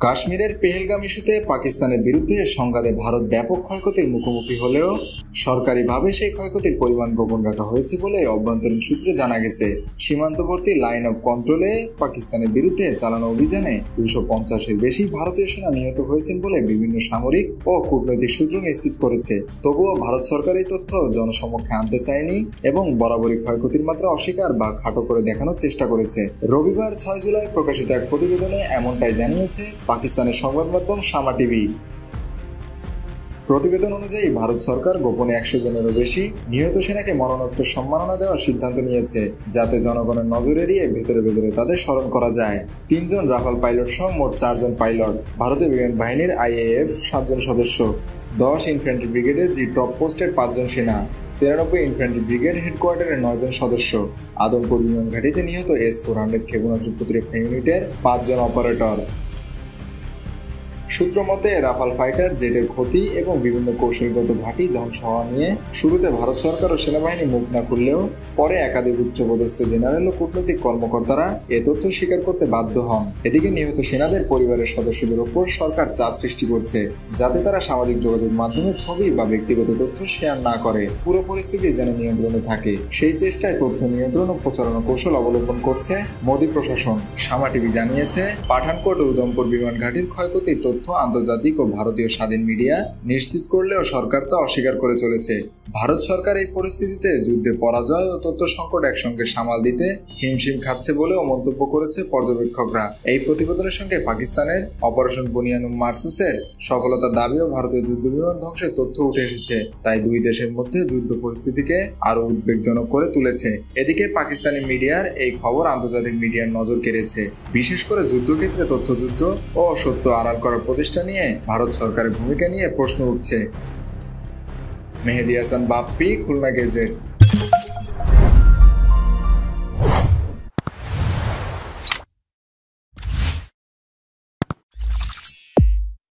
কাশ্মীরের পেহেলগাম ইস্যুতে পাকিস্তানের বিরুদ্ধে সংঘাতে ভারত ব্যাপক ক্ষয়ক্ষতির মুখোমুখি হলেও সরকারিভাবে সেই ক্ষয়ক্ষতির পরিমাণ গোপন রাখা হয়েছে বলে অভ্যন্তরীণ সূত্রে জানা গেছে। সীমান্তবর্তী লাইন অব কন্ট্রোলে পাকিস্তানের বিরুদ্ধে চালানো অভিযানে 250-এর বেশি ভারতীয় সেনা নিহত হয়েছেন বলে বিভিন্ন সামরিক ও কূটনৈতিক সূত্র নিশ্চিত করেছে। তবুও ভারত সরকার এই তথ্য জনসমক্ষে আনতে চায়নি এবং বরাবরই ক্ষয়ক্ষতির মাত্রা অস্বীকার বা খাটো করে দেখানোর চেষ্টা করেছে। রবিবার 6 জুলাই প্রকাশিত এক প্রতিবেদনে এমনটাই জানিয়েছে পাকিস্তানের সংবাদ মাধ্যম শামা টিভি। প্রতিবেদন অনুযায়ী ভারত সরকার গোপনে 100 জনেরও বেশি নিহত সেনাকে মরণোত্তর সম্মাননা দেওয়ার সিদ্ধান্ত নিয়েছে, যাতে জনগণের নজর এড়িয়ে ভেতরে ভেতরে তাদের স্মরণ করা যায়। 3 জন রাফাল পাইলট সহ মোট 4 জন পাইলট, ভারতীয় বিমান বাহিনীর IAF 7 জন সদস্য, 10 ইনফ্যান্ট্রি ব্রিগেডের জি টপ পোস্টের 5 জন সেনা, 93 ইনফ্যান্ট্রি ব্রিগেড হেডকোয়ার্টারের 9 জন সদস্য, আদমপুর বিমান ঘাঁটিতে নিহত S-400 ক্ষেপণাস্ত্র প্রতিরক্ষা ইউনিটের 5 জন অপারেটর। সূত্র মতে রাফাল ফাইটার জেটের ক্ষতি এবং বিভিন্ন কৌশলগত ঘাঁটি ধ্বংস হওয়া নিয়ে শুরুতে ভারত সরকার ও সেনাবাহিনী মুখ না খুললেও পরে একাধিক উচ্চপদস্থ জেনারেল ও কূটনৈতিক কর্মকর্তারা এ তথ্য স্বীকার করতে বাধ্য হন। এদিকে নিহত সেনাদের পরিবারের সদস্যদের ওপর সরকার চাপ সৃষ্টি করছে, যাতে তারা সামাজিক যোগাযোগ মাধ্যমে ছবি বা ব্যক্তিগত তথ্য শেয়ার না করে পুরো পরিস্থিতি যেন নিয়ন্ত্রণে থাকে। সেই চেষ্টায় তথ্য নিয়ন্ত্রণ ও প্রচারণা কৌশল অবলম্বন করছে মোদী প্রশাসন। শামা টিভি জানিয়েছে, পাঠানকোট ও উধমপুর বিমান ঘাঁটির ক্ষয়ক্ষতির তথ্য আন্তর্জাতিক ও ভারতীয় স্বাধীন মিডিয়া নিশ্চিত করলেও সরকার তা অস্বীকার করে চলেছে। ভারত সরকার এই পরিস্থিতিতে যুদ্ধে পরাজয় ও তথ্য সংকট একসঙ্গে সামাল দিতে হিমশিম খাচ্ছে বলেও মন্তব্য করেছে পর্যবেক্ষকরা। এই প্রতিবেদনের সঙ্গে পাকিস্তানের অপারেশন বুনিয়ানুম মারসুসের সফলতার দাবি ও ভারতীয় যুদ্ধ বিমান ধ্বংসের তথ্য উঠে এসেছে, তাই দুই দেশের মধ্যে যুদ্ধ পরিস্থিতিকে আরো উদ্বেগজনক করে তুলেছে। এদিকে পাকিস্তানি মিডিয়ার এই খবর আন্তর্জাতিক মিডিয়ার নজর কেড়েছে, বিশেষ করে যুদ্ধক্ষেত্রে তথ্যযুদ্ধ ও সত্য আড়াল করার প্রচেষ্টা নিয়ে ভারত সরকারের ভূমিকা নিয়ে প্রশ্ন উঠছে। মেহেদী হাসান বাপ্পি, খুলনা গেজেট।